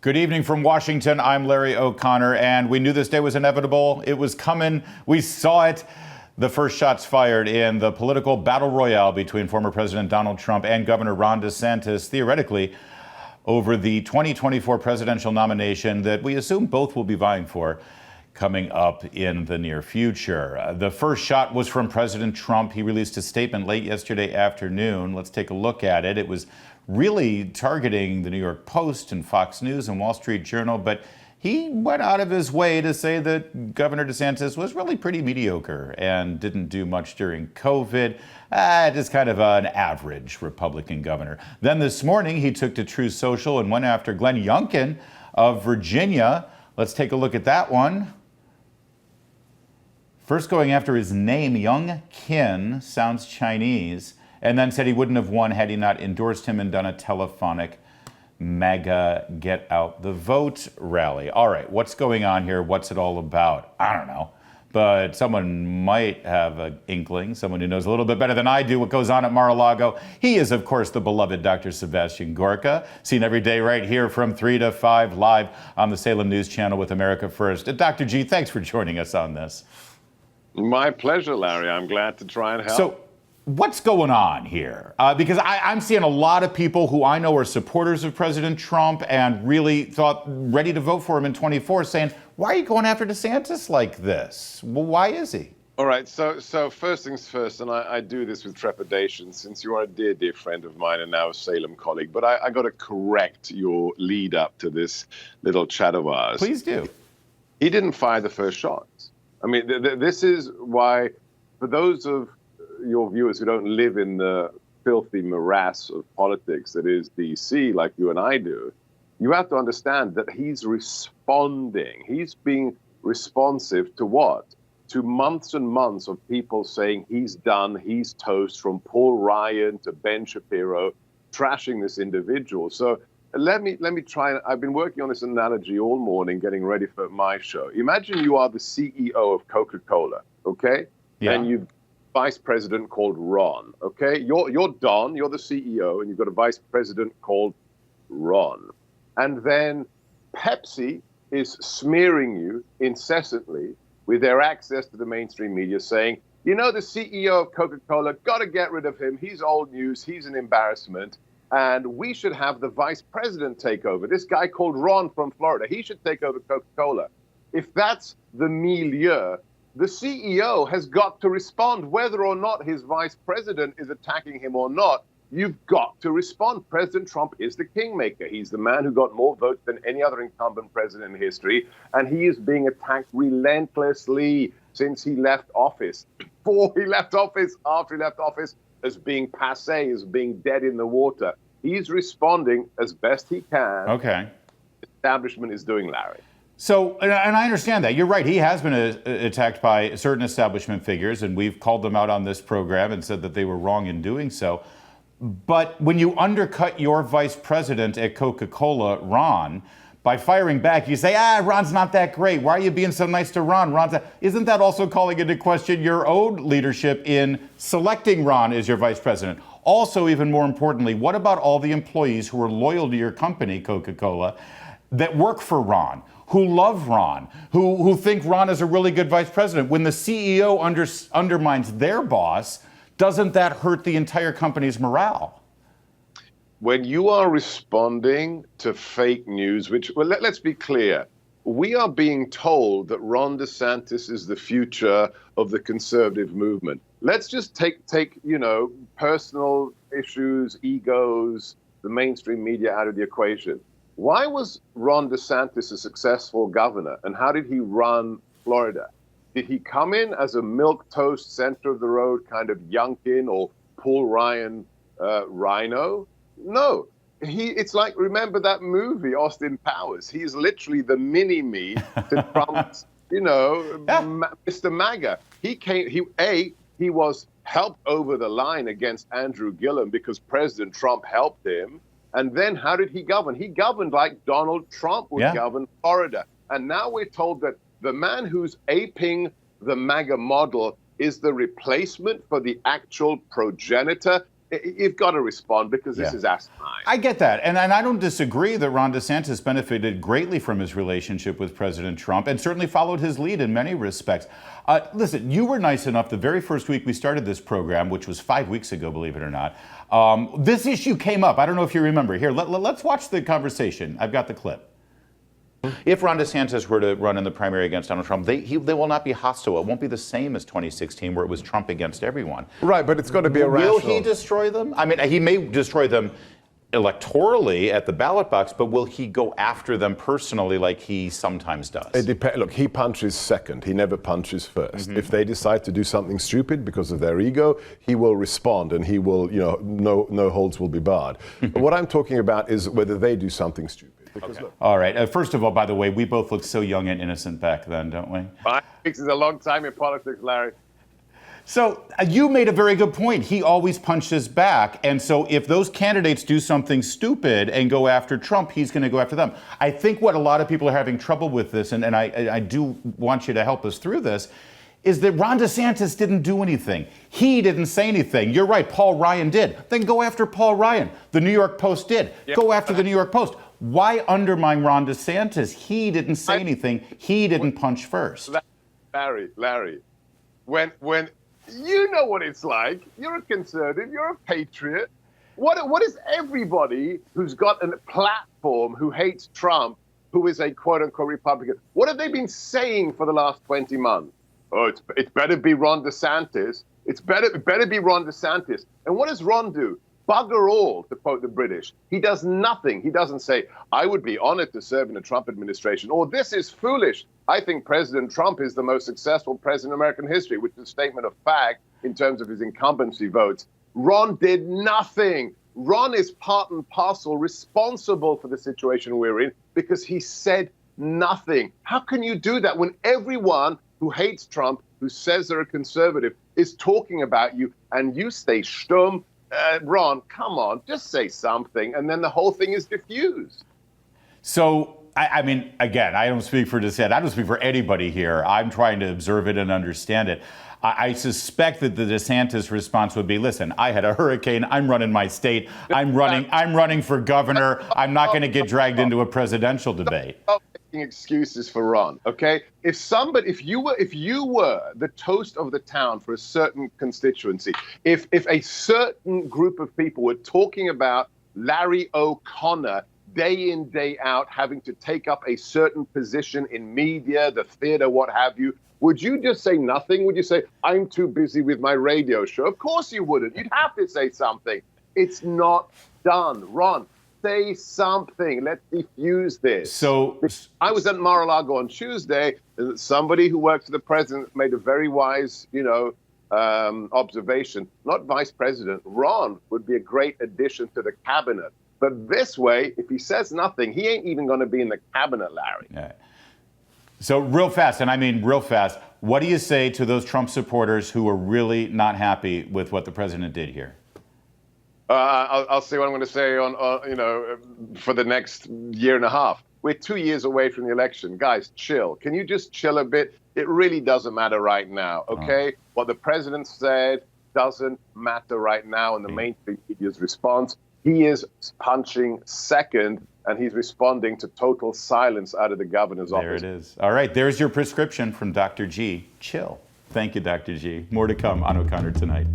Good evening from Washington. I'm Larry O'Connor, and we knew this day was inevitable. It was coming. We saw it. The first shots fired in the political battle royale between former President Donald Trump and Governor Ron DeSantis, theoretically, over the 2024 presidential nomination that we assume both will be vying for coming up in the near future. The first shot was from President Trump. He released a statement late yesterday afternoon. Let's take a look at it. It was really targeting the New York Post and Fox News and Wall Street Journal, but he went out of his way to say that Governor DeSantis was really pretty mediocre and didn't do much during COVID. Just kind of an average Republican governor. Then this morning, he took to Truth Social and went after Glenn Youngkin of Virginia. Let's take a look at that one. First going after his name, Young Kin, sounds Chinese, and then said he wouldn't have won had he not endorsed him and done a telephonic MAGA Get Out the Vote rally. All right, what's going on here? What's it all about? I don't know. But someone might have an inkling, someone who knows a little bit better than I do what goes on at Mar-a-Lago. He is, of course, the beloved Dr. Sebastian Gorka, seen every day right here from 3 to 5 live on the Salem News Channel with America First. Dr. G, thanks for joining us on this. My pleasure, Larry. I'm glad to try and help. So, what's going on here? Because I'm seeing a lot of people who I know are supporters of President Trump and really thought ready to vote for him in 24 saying, why are you going after DeSantis like this? Well, why is he? All right. So first things first, and I do this with trepidation since you are a dear, dear friend of mine and now a Salem colleague, but I got to correct your lead up to this little chat of ours. Please do. He didn't fire the first shots. I mean, this is why, for those of your viewers who don't live in the filthy morass of politics that is DC, like you and I do, you have to understand that he's responding. He's being responsive to what? To months and months of people saying he's done, he's toast, from Paul Ryan to Ben Shapiro, trashing this individual. So let me try. I've been working on this analogy all morning, getting ready for my show. Imagine you are the CEO of Coca-Cola, okay? Yeah. And you've vice president called Ron, okay? You're Don, you're the CEO, and you've got a vice president called Ron. And then Pepsi is smearing you incessantly with their access to the mainstream media, saying, you know, the CEO of Coca-Cola, got to get rid of him. He's old news. He's an embarrassment. And we should have the vice president take over. This guy called Ron from Florida, he should take over Coca-Cola. If that's the milieu, the CEO has got to respond, whether or not his vice president is attacking him or not. You've got to respond. President Trump is the kingmaker. He's the man who got more votes than any other incumbent president in history, and he is being attacked relentlessly since he left office. Before he left office, after he left office, as being passé, as being dead in the water. He's responding as best he can. Okay. The establishment is doing, Larry. So, and I understand that. You're right. He has been attacked by certain establishment figures, and we've called them out on this program and said that they were wrong in doing so. But when you undercut your vice president at Coca-Cola, Ron, by firing back, you say, Ron's not that great. Why are you being so nice to Ron? Isn't that also calling into question your own leadership in selecting Ron as your vice president? Also, even more importantly, what about all the employees who are loyal to your company, Coca-Cola, that work for Ron, who love Ron, who think Ron is a really good vice president? When the CEO undermines their boss, doesn't that hurt the entire company's morale? When you are responding to fake news, which, well, let's be clear, we are being told that Ron DeSantis is the future of the conservative movement. Let's just take personal issues, egos, the mainstream media out of the equation. Why was Ron DeSantis a successful governor, and how did he run Florida? Did he come in as a milquetoast, center-of-the-road kind of Youngkin or Paul Ryan rhino? No. It's like, remember that movie, Austin Powers? He's literally the mini-me to Trump's, Mr. MAGA. He was helped over the line against Andrew Gillum because President Trump helped him. And then how did he govern? He governed like Donald Trump would govern Florida. And now we're told that the man who's aping the MAGA model is the replacement for the actual progenitor. you've got to respond because this is asinine. I get that. And I don't disagree that Ron DeSantis benefited greatly from his relationship with President Trump and certainly followed his lead in many respects. Listen, you were nice enough the very first week we started this program, which was 5 weeks ago, believe it or not. This issue came up. I don't know if you remember. Here, let's watch the conversation. I've got the clip. If Ron DeSantis were to run in the primary against Donald Trump, they will not be hostile. It won't be the same as 2016, where it was Trump against everyone. Right, but it's got to be a rational. Will he destroy them? I mean, he may destroy them electorally at the ballot box, but will he go after them personally like he sometimes does? It depends. Look, he punches second. He never punches first. If they decide to do something stupid because of their ego, he will respond and he will, no holds will be barred. But what I'm talking about is whether they do something stupid. Because look, all right. First of all, by the way, we both looked so young and innocent back then, don't we? 5 weeks is a long time in politics, Larry. So you made a very good point. He always punches back. And so if those candidates do something stupid and go after Trump, he's going to go after them. I think what a lot of people are having trouble with this, and I do want you to help us through this, is that Ron DeSantis didn't do anything. He didn't say anything. You're right, Paul Ryan did. Then go after Paul Ryan. The New York Post did. Go after the New York Post. Why undermine Ron DeSantis? He didn't say anything. He didn't punch first. Larry, when you know what it's like. You're a conservative. You're a patriot. What is everybody who's got a platform who hates Trump, who is a quote-unquote Republican, what have they been saying for the last 20 months? Oh, it's better be Ron DeSantis. It better be Ron DeSantis. And what does Ron do? Bugger all, to quote the British. He does nothing. He doesn't say, I would be honored to serve in a Trump administration, or this is foolish. I think President Trump is the most successful president in American history, which is a statement of fact in terms of his incumbency votes. Ron did nothing. Ron is part and parcel responsible for the situation we're in because he said nothing. How can you do that when everyone who hates Trump, who says they're a conservative, is talking about you and you stay stum? Ron, come on, just say something, and then the whole thing is diffused. So, I mean, again, I don't speak for DeSantis. I don't speak for anybody here. I'm trying to observe it and understand it. I suspect that the DeSantis response would be, listen, I had a hurricane. I'm running my state. I'm running for governor. I'm not going to get dragged into a presidential debate. Stop making excuses for Ron, okay? If you were the toast of the town for a certain constituency, if a certain group of people were talking about Larry O'Connor day in, day out, having to take up a certain position in media, the theater, what have you, would you just say nothing? Would you say, I'm too busy with my radio show? Of course you wouldn't. You'd have to say something. It's not done. Ron, say something. Let's diffuse this. So I was at Mar-a-Lago on Tuesday, and somebody who works for the president made a very wise, observation. Not vice president. Ron would be a great addition to the cabinet. But this way, if he says nothing, he ain't even going to be in the cabinet, Larry. Yeah. So real fast, and I mean real fast, what do you say to those Trump supporters who are really not happy with what the president did here? I'll say what I'm going to say for the next year and a half. We're 2 years away from the election. Guys, chill. Can you just chill a bit? It really doesn't matter right now, okay? What the president said doesn't matter right now in the mainstream media's response. He is punching second, and he's responding to total silence out of the governor's office. There it is. All right, there's your prescription from Dr. G. Chill. Thank you, Dr. G. More to come on O'Connor Tonight.